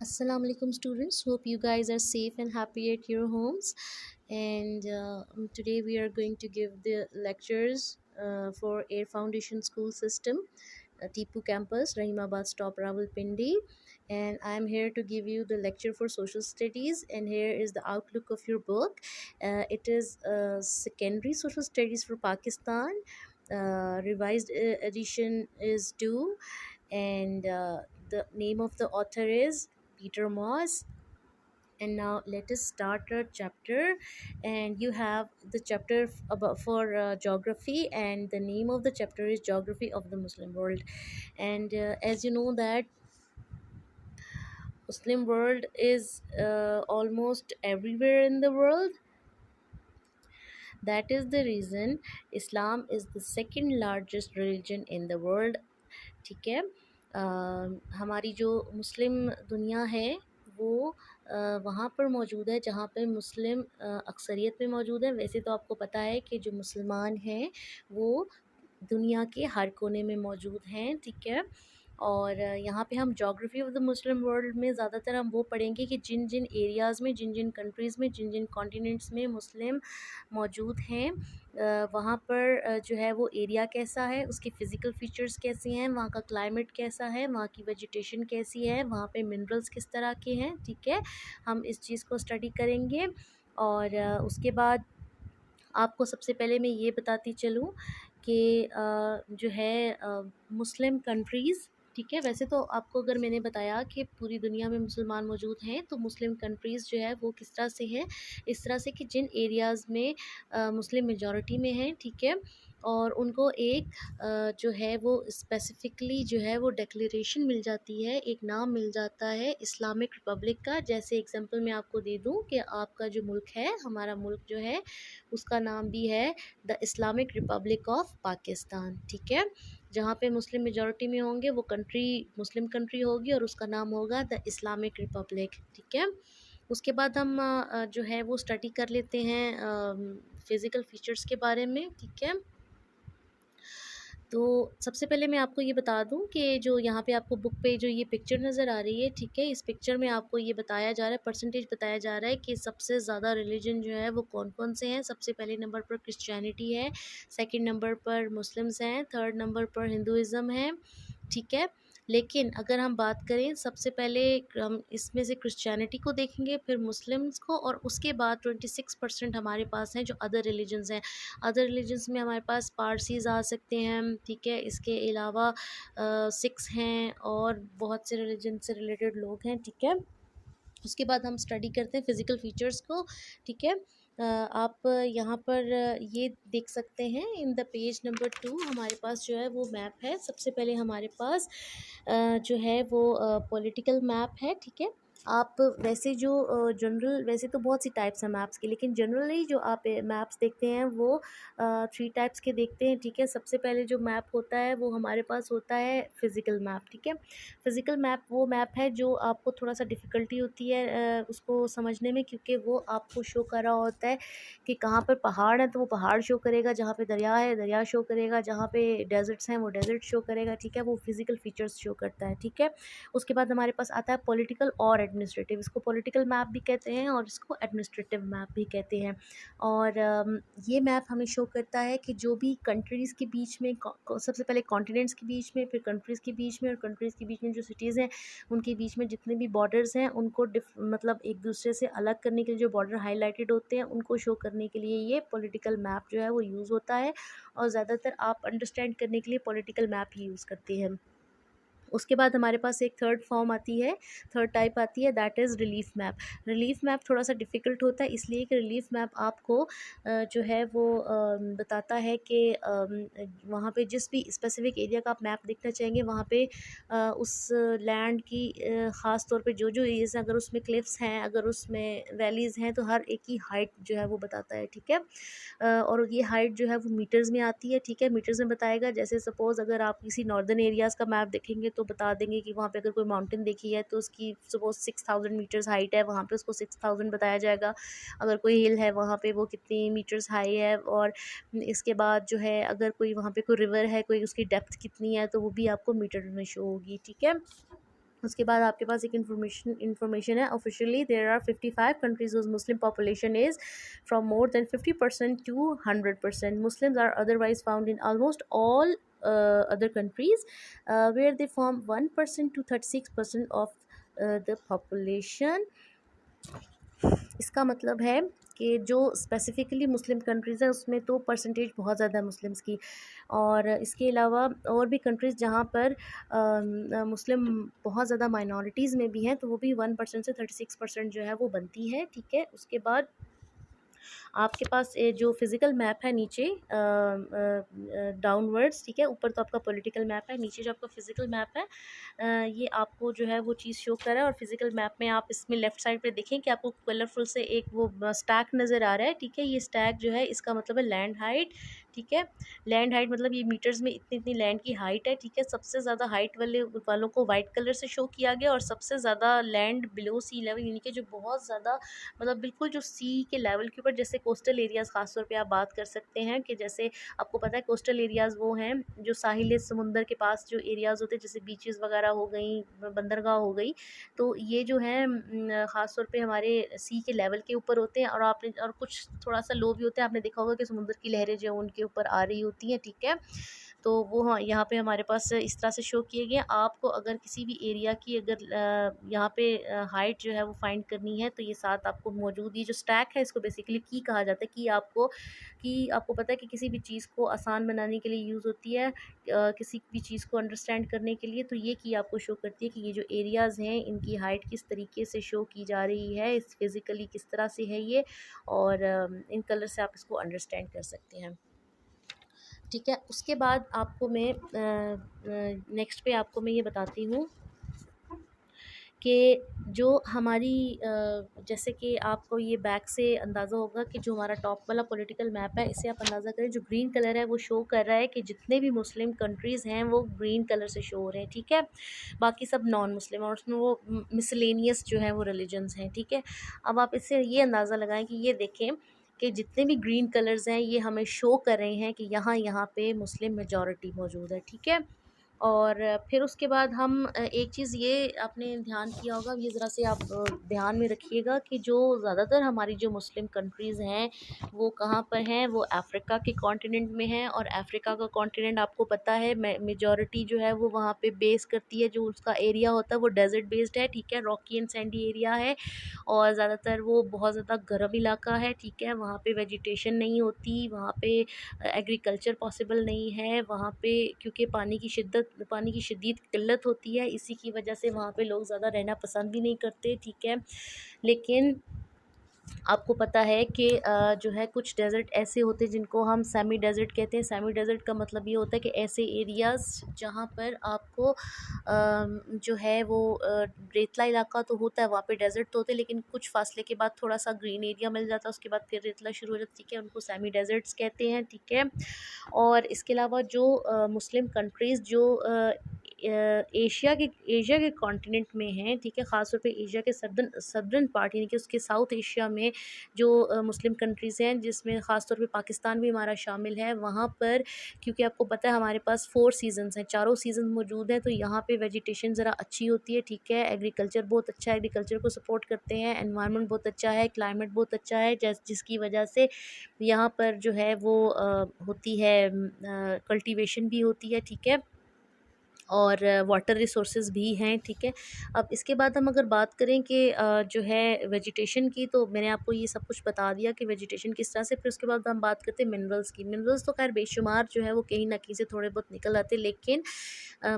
Assalamu alaikum students. Hope you guys are safe and happy at your homes. And today we are going to give the lectures for Air Foundation School System, Tipu Campus, Rahimabad Stop Rawalpindi. And I'm here to give you the lecture for Social Studies. And here is the outlook of your book. It is Secondary Social Studies for Pakistan. Revised edition is due, and the name of the author is Peter Moss. And now let us start our chapter. And you have the chapter about for geography, and the name of the chapter is Geography of the Muslim World. And as you know that Muslim world is almost everywhere in the world. That is the reason Islam is the second largest religion in the world. ठीक है। हमारी जो मुस्लिम दुनिया है वो वहाँ पर मौजूद है जहाँ पे मुस्लिम अक्सरियत में मौजूद है। वैसे तो आपको पता है कि जो मुसलमान हैं वो दुनिया के हर कोने में मौजूद हैं, ठीक है। और यहाँ पे हम geography of the Muslim world में ज़्यादातर हम वो पढ़ेंगे कि जिन जिन एरियाज़ में, जिन जिन कंट्रीज़ में, जिन जिन कॉन्टिनेंट्स में मुस्लिम मौजूद हैं, वहाँ पर जो है वो एरिया कैसा है, उसके फ़िज़िकल फ़ीचर्स कैसे हैं, वहाँ का क्लाइमेट कैसा है, वहाँ की वेजिटेशन कैसी है, वहाँ पे मिनरल्स किस तरह के हैं, ठीक है। हम इस चीज़ को स्टडी करेंगे। और उसके बाद आपको सबसे पहले मैं ये बताती चलूँ कि जो है मुस्लिम कंट्रीज़, ठीक है। वैसे तो आपको अगर मैंने बताया कि पूरी दुनिया में मुसलमान मौजूद हैं, तो मुस्लिम कंट्रीज़ जो है वो किस तरह से हैं, इस तरह से कि जिन एरियाज़ में मुस्लिम मेजॉरिटी में हैं, ठीक है। और उनको एक जो है वो स्पेसिफ़िकली जो है वो डिक्लेरेशन मिल जाती है, एक नाम मिल जाता है इस्लामिक रिपब्लिक का। जैसे एग्ज़ाम्पल मैं आपको दे दूँ कि आपका जो मुल्क है, हमारा मुल्क जो है उसका नाम भी है the Islamic Republic of Pakistan, ठीक है। जहाँ पे मुस्लिम मेजॉरिटी में होंगे वो कंट्री मुस्लिम कंट्री होगी और उसका नाम होगा द इस्लामिक रिपब्लिक, ठीक है। उसके बाद हम जो है वो स्टडी कर लेते हैं फ़िज़िकल फ़ीचर्स के बारे में, ठीक है। तो सबसे पहले मैं आपको ये बता दूं कि जो यहाँ पे आपको बुक पे जो ये पिक्चर नज़र आ रही है, ठीक है, इस पिक्चर में आपको ये बताया जा रहा है, परसेंटेज बताया जा रहा है कि सबसे ज़्यादा रिलीजन जो है वो कौन कौन से हैं। सबसे पहले नंबर पर क्रिश्चियनिटी है, सेकंड नंबर पर मुस्लिम्स हैं, थर्ड नंबर पर हिंदुज़म है, ठीक है। लेकिन अगर हम बात करें सबसे पहले हम इसमें से क्रिश्चियनिटी को देखेंगे, फिर मुस्लिम्स को, और उसके बाद 26% हमारे पास हैं जो अदर रिलीजन्स हैं। अदर रिलीजन्स में हमारे पास पारसीज़ आ सकते हैं, ठीक है। इसके अलावा सिख्स हैं और बहुत से रिलीजन से रिलेटेड लोग हैं, ठीक है। उसके बाद हम स्टडी करते हैं फ़िज़िकल फ़ीचर्स को, ठीक है। आप यहाँ पर ये देख सकते हैं इन द पेज नंबर 2 हमारे पास जो है वो मैप है। सबसे पहले हमारे पास जो है वो पॉलिटिकल मैप है, ठीक है। आप वैसे जो जनरल, वैसे तो बहुत सी टाइप्स हैं मैप्स की, लेकिन जनरली जो आप मैप्स देखते हैं वो 3 टाइप्स के देखते हैं, ठीक है। सबसे पहले जो मैप होता है वो हमारे पास होता है फ़िज़िकल मैप, ठीक है। फ़िज़िकल मैप वो मैप है जो आपको थोड़ा-सा डिफ़िकल्टी होती है उसको समझने में, क्योंकि वो आपको शो कर रहा होता है कि कहाँ पर पहाड़ हैं तो वो पहाड़ शो करेगा, जहाँ पे दरिया है दरिया शो करेगा, जहाँ पे डेज़र्ट्स हैं वो डेज़र्ट शो करेगा, ठीक है। वो फ़िज़िकल फ़ीचर्स शो करता है, ठीक है। उसके बाद हमारे पास आता है पॉलिटिकल और एडमिनिस्ट्रेटिव। इसको पॉलिटिकल मैप भी कहते हैं और इसको एडमिनिस्ट्रेटिव मैप भी कहते हैं। और ये मैप हमें शो करता है कि जो भी कंट्रीज़ के बीच में सबसे पहले कॉन्टिनेंट्स के बीच में, फिर कंट्रीज़ के बीच में, और कंट्रीज़ के बीच में जो सिटीज़ हैं उनके बीच में जितने भी बॉर्डर्स हैं उनको मतलब एक दूसरे से अलग करने के लिए जो बॉर्डर हाईलाइटेड होते हैं उनको शो करने के लिए ये पॉलिटिकल मैप जो है वो यूज़ होता है। और ज़्यादातर आप अंडरस्टैंड करने के लिए पॉलिटिकल मैप ही यूज़ करते हैं। उसके बाद हमारे पास एक थर्ड फॉर्म आती है, थर्ड टाइप आती है, that is relief map. Relief map थोड़ा-सा डिफ़िकल्ट होता है, इसलिए कि रिलीफ मैप आपको जो है वो बताता है कि वहाँ पे जिस भी स्पेसिफ़िक एरिया का आप मैप देखना चाहेंगे वहाँ पे उस लैंड की ख़ास तौर पे जो-जो एरियाज़ हैं, अगर उसमें क्लिफ़्स हैं, अगर उसमें वैलीज़ हैं, तो हर एक की हाइट जो है वो बताता है, ठीक है। और ये हाइट जो है वो मीटर्स में आती है, ठीक है, मीटर्स में बताएगा। जैसे सपोज़ अगर आप किसी नॉर्दर्न एरियाज़ का मैप देखेंगे तो बता देंगे कि वहाँ पे अगर कोई माउंटेन देखी है तो उसकी सपोज़ 6000 मीटर्स हाइट है, वहाँ पे उसको 6000 बताया जाएगा। अगर कोई हिल है वहाँ पे वो कितनी मीटर्स हाई है। और इसके बाद जो है अगर कोई वहाँ पे कोई रिवर है, कोई उसकी डेप्थ कितनी है, तो वो भी आपको मीटर में शो होगी, ठीक है। उसके बाद आपके पास एक इंफॉर्मेशन है, officially there are 55 countries whose Muslim population is from more than 50% to 100%. Muslims are otherwise found in almost all other countries, where they form 1% to 36% of the population. इसका मतलब है कि जो स्पेसिफ़िकली मुस्लिम कंट्रीज़ हैं उसमें तो percentage बहुत ज़्यादा है मुस्लिम्स की, और इसके अलावा और भी कंट्रीज़ जहाँ पर मुस्लिम बहुत ज़्यादा माइनॉरिटीज़ में भी हैं, तो वो भी 1% से 36% जो है वो बनती है, ठीक है। उसके बाद आपके पास जो फिज़िकल मैप है नीचे डाउनवर्ड्स, ठीक है, ऊपर तो आपका पॉलिटिकल मैप है, नीचे जो आपका फिज़िकल मैप है, ये आपको जो है वो चीज़ शो कर रहा है। और फिज़िकल मैप में आप इसमें लेफ़्ट साइड पे देखें कि आपको कलरफुल से एक वो स्टैक नज़र आ रहा है, ठीक है। ये स्टैक जो है इसका मतलब है लैंड हाइट, ठीक है। लैंड हाइट मतलब ये मीटर्स में इतनी इतनी लैंड की हाइट है, ठीक है। सबसे ज़्यादा हाइट वालों को वाइट कलर से शो किया गया, और सबसे ज़्यादा लैंड बिलो सी लेवल यानी कि जो बहुत ज़्यादा मतलब बिल्कुल जो सी के लेवल के ऊपर, जैसे कोस्टल एरियाज़ ख़ास तौर पे आप बात कर सकते हैं कि जैसे आपको पता है कोस्टल एरियाज़ वो हैं जो साहिल समुंदर के पास जो एरियाज़ होते हैं, जैसे बीचेस वगैरह हो गई, बंदरगाह हो गई, तो ये जो है ख़ास तौर पे हमारे सी के लेवल के ऊपर होते हैं, और आपने और कुछ थोड़ा सा लो भी होते हैं। आपने देखा होगा कि समुद्र की लहरें जो उनके ऊपर आ रही होती हैं, ठीक है। तो वो हाँ यहाँ पे हमारे पास इस तरह से शो किए गए। आपको अगर किसी भी एरिया की अगर यहाँ पे हाइट जो है वो फाइंड करनी है, तो ये साथ आपको मौजूद, ये जो स्टैक है इसको बेसिकली की कहा जाता है। कि आपको पता है कि किसी भी चीज़ को आसान बनाने के लिए यूज़ होती है, किसी भी चीज़ को अंडरस्टैंड करने के लिए, तो ये की आपको शो करती है कि ये जो एरियाज़ हैं इनकी हाइट किस तरीके से शो की जा रही है, इस फिज़िकली किस तरह से है ये, और इन कलर से आप इसको अंडरस्टैंड कर सकते हैं, ठीक है। उसके बाद आपको मैं नेक्स्ट पे आपको मैं ये बताती हूँ कि जो हमारी जैसे कि आपको ये बैक से अंदाज़ा होगा कि जो हमारा टॉप वाला पॉलिटिकल मैप है, इससे आप अंदाज़ा करें, जो ग्रीन कलर है वो शो कर रहा है कि जितने भी मुस्लिम कंट्रीज़ हैं वो ग्रीन कलर से शो हो रहे हैं, ठीक है। बाकी सब नॉन मुस्लिम, और उसमें वो मिसलेनियस जो है वो रिलीजन्स हैं, ठीक है। अब आप इससे ये अंदाज़ा लगाएं कि ये देखें कि जितने भी ग्रीन कलर्स हैं ये हमें शो कर रहे हैं कि यहाँ पे मुस्लिम मेजॉरिटी मौजूद है, ठीक है। और फिर उसके बाद हम एक चीज़ ये आपने ध्यान किया होगा, ये ज़रा से आप ध्यान में रखिएगा कि जो ज़्यादातर हमारी जो मुस्लिम कंट्रीज़ हैं वो कहाँ पर हैं, वो अफ्रीका के कॉन्टिनेंट में हैं। और अफ्रीका का कॉन्टिनेंट आपको पता है मेजॉरिटी जो है वो वहाँ पे बेस करती है, जो उसका एरिया होता है वो डेजर्ट बेस्ड है, ठीक है, रॉकी एंड सैंडी एरिया है, और ज़्यादातर वो बहुत ज़्यादा गर्म इलाका है, ठीक है। वहाँ पे वेजिटेशन नहीं होती, वहाँ पे एग्रीकल्चर पॉसिबल नहीं है, वहाँ पे क्योंकि पानी की शदीद किल्लत होती है, इसी की वजह से वहाँ पे लोग ज़्यादा रहना पसंद भी नहीं करते, ठीक है। लेकिन आपको पता है कि जो है कुछ डेज़र्ट ऐसे होते हैं जिनको हम सेमी डेज़र्ट कहते हैं। सेमी डेज़र्ट का मतलब ये होता है कि ऐसे एरियाज़ जहाँ पर आपको जो है वो रेतला इलाका तो होता है, वहाँ पे डेज़र्ट तो होते हैं, लेकिन कुछ फासले के बाद थोड़ा सा ग्रीन एरिया मिल जाता है, उसके बाद फिर रेतला शुरू हो जाता है, ठीक है, उनको सेमी डेज़र्ट्स कहते हैं, ठीक है। और इसके अलावा जो मुस्लिम कंट्रीज़ जो एशिया के कॉन्टिनेंट में हैं, ठीक है, ख़ास तौर पे एशिया के सदर्न पार्ट यानी कि उसके साउथ एशिया में जो मुस्लिम कंट्रीज़ हैं, जिसमें ख़ास तौर पे पाकिस्तान भी हमारा शामिल है, वहाँ पर क्योंकि आपको पता है हमारे पास 4 सीज़न्स हैं, चारों सीज़न मौजूद हैं, तो यहाँ पे वेजिटेशन ज़रा अच्छी होती है, ठीक है। एग्रीकल्चर बहुत अच्छा है, एग्रीकल्चर को सपोर्ट करते हैं, एनवायरनमेंट बहुत अच्छा है, क्लाइमेट बहुत अच्छा है, जिसकी वजह से यहाँ पर जो है वो होती है कल्टीवेशन भी होती है, ठीक है, और वाटर रिसोर्सेज भी हैं, ठीक है। अब इसके बाद हम अगर बात करें कि जो है वेजिटेशन की, तो मैंने आपको ये सब कुछ बता दिया कि वेजिटेशन किस तरह से। फिर उसके बाद हम बात करते हैं मिनरल्स की। मिनरल्स तो खैर बेशुमार जो है वो कहीं ना कहीं से थोड़े बहुत निकल आते, लेकिन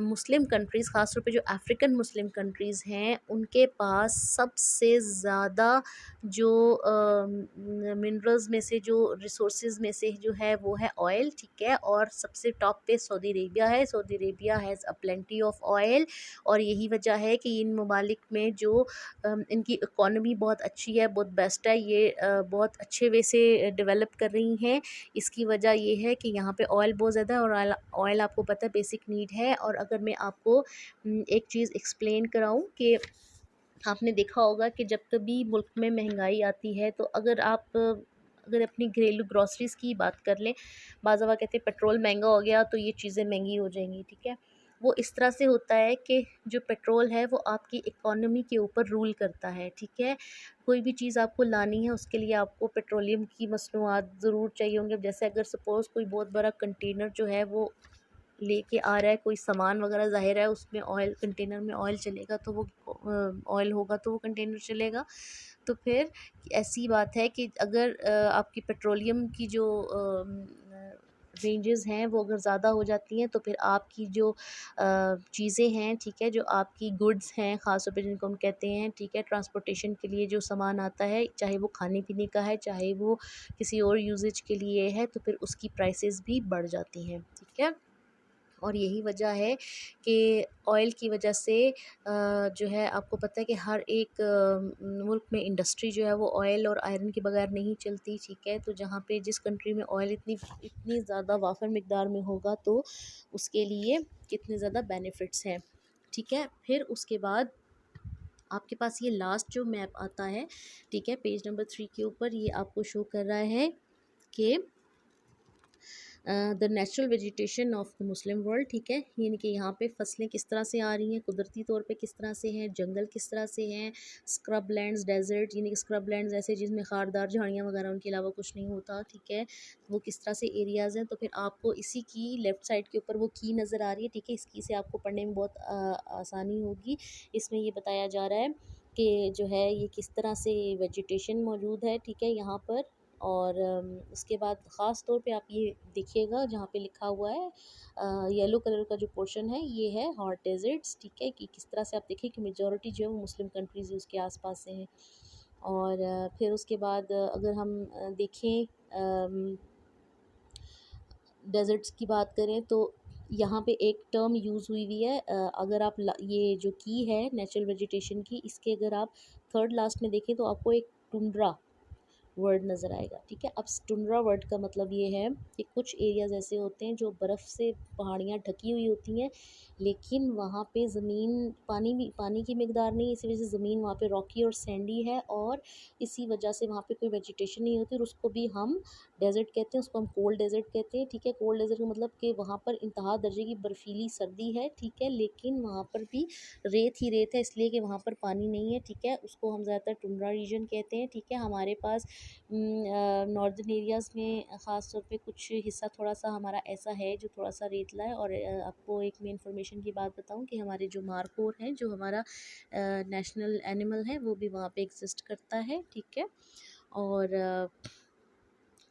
मुस्लिम कंट्रीज़ ख़ास तौर पे जो अफ्रीकन मुस्लिम कंट्रीज़ हैं उनके पास सबसे ज़्यादा जो मिनरल्स में से, जो रिसोर्सेज में से जो है वो है ऑयल, ठीक है। और सबसे टॉप पे सऊदी अरेबिया है। Saudi Arabia has a plenty of oil, और यही वजह है कि इन ममालिक में जो इनकी इकॉनमी बहुत अच्छी है, बहुत बेस्ट है, ये बहुत अच्छे वे से डेवलप कर रही हैं। इसकी वजह ये है कि यहाँ पे ऑयल बहुत ज़्यादा है, और ऑयल आपको पता है बेसिक नीड है। और अगर मैं आपको एक चीज़ एक्सप्लेन कराऊँ कि आपने देखा होगा कि जब कभी मुल्क में महंगाई आती है, तो अगर अपनी घरेलू ग्रॉसरीज़ की बात कर लें, बाज़ दफ़ा कहते हैं पेट्रोल महंगा हो गया तो ये चीज़ें महंगी हो जाएंगी, ठीक है। वो इस तरह से होता है कि जो पेट्रोल है वो आपकी इकोनॉमी के ऊपर रूल करता है, ठीक है। कोई भी चीज़ आपको लानी है उसके लिए आपको पेट्रोलियम की मसनूआत ज़रूर चाहिए होंगे। जैसे अगर सपोज़ कोई बहुत बड़ा कंटेनर जो है वो लेके आ रहा है कोई सामान वगैरह, ज़ाहिर है उसमें ऑयल, कंटेनर में ऑयल चलेगा तो वो ऑयल होगा तो वो कंटेनर चलेगा। तो फिर ऐसी बात है कि अगर आपकी पेट्रोलियम की जो रेंजेस हैं वो अगर ज़्यादा हो जाती हैं तो फिर आपकी जो चीज़ें हैं, ठीक है, जो आपकी गुड्स हैं ख़ास तौर पे जिनको हम कहते हैं, ठीक है, ट्रांसपोर्टेशन के लिए जो सामान आता है, चाहे वो खाने पीने का है, चाहे वो किसी और यूजेज के लिए है, तो फिर उसकी प्राइसेस भी बढ़ जाती हैं, ठीक है। और यही वजह है कि ऑयल की वजह से जो है आपको पता है कि हर एक मुल्क में इंडस्ट्री जो है वो ऑयल और आयरन के बगैर नहीं चलती, ठीक है। तो जहाँ पे जिस कंट्री में ऑयल इतनी इतनी ज़्यादा वाफर मिकदार में होगा तो उसके लिए कितने ज़्यादा बेनिफिट्स हैं, ठीक है। फिर उसके बाद आपके पास ये लास्ट जो मैप आता है, ठीक है, पेज नंबर 3 के ऊपर ये आपको शो कर रहा है कि the natural vegetation of the Muslim world, ठीक है। यानी कि यहाँ पे फसलें किस तरह से आ रही हैं, कुदरती तौर पे किस तरह से हैं, जंगल किस तरह से हैं, स्क्रब लैंड्स, डेजर्ट, यानी कि स्क्रब लैंड्स ऐसे जिसमें खारदार झाड़ियाँ वगैरह उनके अलावा कुछ नहीं होता, ठीक है। वो किस तरह से एरियाज़ हैं। तो फिर आपको इसी की लेफ़्ट साइड के ऊपर वो की नज़र आ रही है, ठीक है। इसकी से आपको पढ़ने में बहुत आसानी होगी। इसमें ये बताया जा रहा है कि जो है ये किस तरह से वेजिटेशन मौजूद है, ठीक है, यहाँ पर। और उसके बाद ख़ास तौर पे आप ये देखिएगा जहाँ पे लिखा हुआ है येलो कलर का जो पोर्शन है ये है हॉट डेजर्ट्स, ठीक है, कि किस तरह से आप देखिए कि मेजॉरिटी जो है वो मुस्लिम कंट्रीज़ उसके आसपास से हैं। और फिर उसके बाद अगर हम देखें डेजर्ट्स की बात करें तो यहाँ पे एक टर्म यूज़ हुई है। अगर आप ये जो की है नेचुरल वेजिटेशन की, इसके अगर आप थर्ड लास्ट में देखें तो आपको एक टुंड्रा वर्ड नज़र आएगा, ठीक है। अब टुंड्रा वर्ड का मतलब ये है कि कुछ एरियाज़ ऐसे होते हैं जो बर्फ़ से पहाड़ियाँ ढकी हुई होती हैं, लेकिन वहाँ पे ज़मीन पानी की मिकदार नहीं, इसी वजह से ज़मीन वहाँ पे रॉकी और सैंडी है और इसी वजह से वहाँ पे कोई वेजिटेशन नहीं होती और उसको भी हम डेज़र्ट कहते हैं, उसको हम कोल्ड डेज़र्ट कहते हैं, ठीक है। कोल्ड डेज़र्ट का मतलब कि वहाँ पर इंतहा दर्जे की बर्फीली सर्दी है, ठीक है, लेकिन वहाँ पर भी रेत ही रेत है, इसलिए कि वहाँ पर पानी नहीं है, ठीक है। उसको हम ज़्यादातर टुंड्रा रीजन कहते हैं, ठीक है। हमारे पास नॉर्दर्न एरियाज़ में ख़ास तौर पे कुछ हिस्सा थोड़ा सा हमारा ऐसा है जो थोड़ा सा रेतला है। और आपको एक मैं इन्फॉर्मेशन की बात बताऊं कि हमारे जो मारकोर हैं, जो हमारा नेशनल एनिमल है, वो भी वहाँ पे एग्जिस्ट करता है, ठीक है। और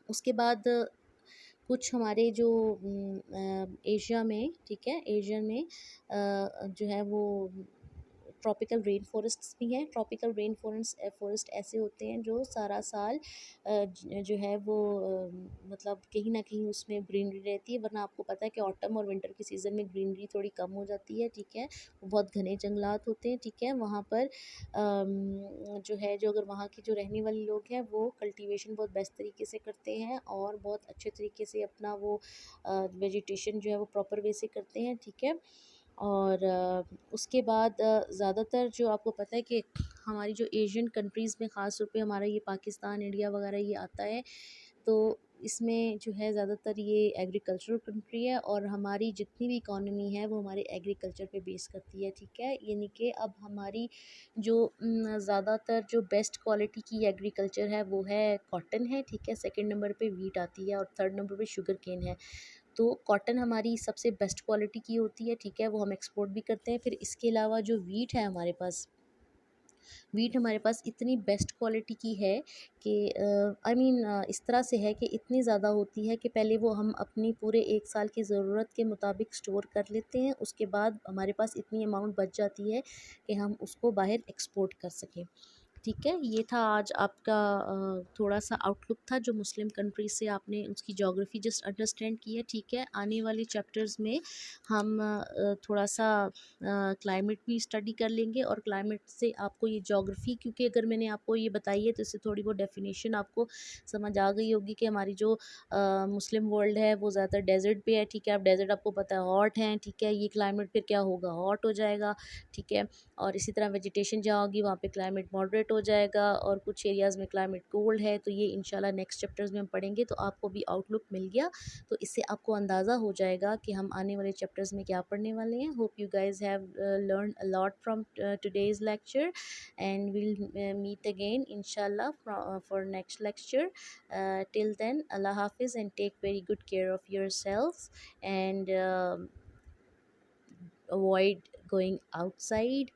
उसके बाद कुछ हमारे जो एशिया में, ठीक है, एशिया में जो है वो ट्रॉपिकल रेन फॉरेस्ट्स भी हैं। ट्रॉपिकल रेन फॉरेस्ट ऐसे होते हैं जो सारा साल जो है वो मतलब कहीं ना कहीं उसमें ग्रीनरी रहती है, वरना आपको पता है कि ऑटम और विंटर के सीज़न में ग्रीनरी थोड़ी कम हो जाती है, ठीक है। वो बहुत घने जंगलात होते हैं, ठीक है। वहाँ पर जो है जो अगर वहाँ के जो रहने वाले लोग हैं वो कल्टीवेशन बहुत बेस्ट तरीके से करते हैं और बहुत अच्छे तरीके से अपना वो वेजिटेशन जो है वो प्रॉपर वे से करते हैं, ठीक है। और उसके बाद ज़्यादातर जो आपको पता है कि हमारी जो एशियन कंट्रीज़ में ख़ास तौर पे हमारा ये पाकिस्तान, इंडिया वगैरह ये आता है, तो इसमें जो है ज़्यादातर ये एग्रीकल्चरल कंट्री है और हमारी जितनी भी इकॉनमी है वो हमारे एग्रीकल्चर पे बेस करती है, ठीक है। यानी कि अब हमारी जो ज़्यादातर जो बेस्ट क्वालिटी की एग्रीकल्चर है वो है कॉटन है, ठीक है। सेकंड नंबर पे वीट आती है और थर्ड नंबर पे शुगर केन है। तो कॉटन हमारी सबसे बेस्ट क्वालिटी की होती है, ठीक है, वो हम एक्सपोर्ट भी करते हैं। फिर इसके अलावा जो वीट है हमारे पास, वीट हमारे पास इतनी बेस्ट क्वालिटी की है कि आई मीन इस तरह से है कि इतनी ज़्यादा होती है कि पहले वो हम अपनी पूरे एक साल की ज़रूरत के मुताबिक स्टोर कर लेते हैं, उसके बाद हमारे पास इतनी अमाउंट बच जाती है कि हम उसको बाहर एक्सपोर्ट कर सकें, ठीक है। ये था आज आपका थोड़ा सा आउटलुक था जो मुस्लिम कंट्री से आपने उसकी ज्योग्राफी जस्ट अंडरस्टैंड की है, ठीक है। आने वाले चैप्टर्स में हम थोड़ा सा क्लाइमेट भी स्टडी कर लेंगे और क्लाइमेट से आपको ये ज्योग्राफी, क्योंकि अगर मैंने आपको ये बताई है तो इससे थोड़ी बहुत डेफिनेशन आपको समझ आ गई होगी कि हमारी जो मुस्लिम वर्ल्ड है वो ज़्यादातर डेजर्ट पे है, ठीक है। अब डेजर्ट आपको पता है हॉट है, ठीक है, ये क्लाइमेट फिर क्या होगा, हॉट हो जाएगा, ठीक है। और इसी तरह वेजिटेशन जहाँ होगी वहाँ पे क्लाइमेट मॉडरेट हो हो जाएगा और कुछ एरियाज़ में क्लाइमेट कोल्ड है, तो ये इंशाल्लाह नेक्स्ट चैप्टर्स में हम पढ़ेंगे, तो आपको भी आउटलुक मिल गया। तो इससे आपको अंदाज़ा हो जाएगा कि हम आने वाले चैप्टर्स में क्या पढ़ने वाले हैं। Hope you guys have learn a lot from today's lecture, and we'll meet again inshallah for next lecture. Till then, Allah Hafiz, and take very good care of yourselves, and avoid going outside,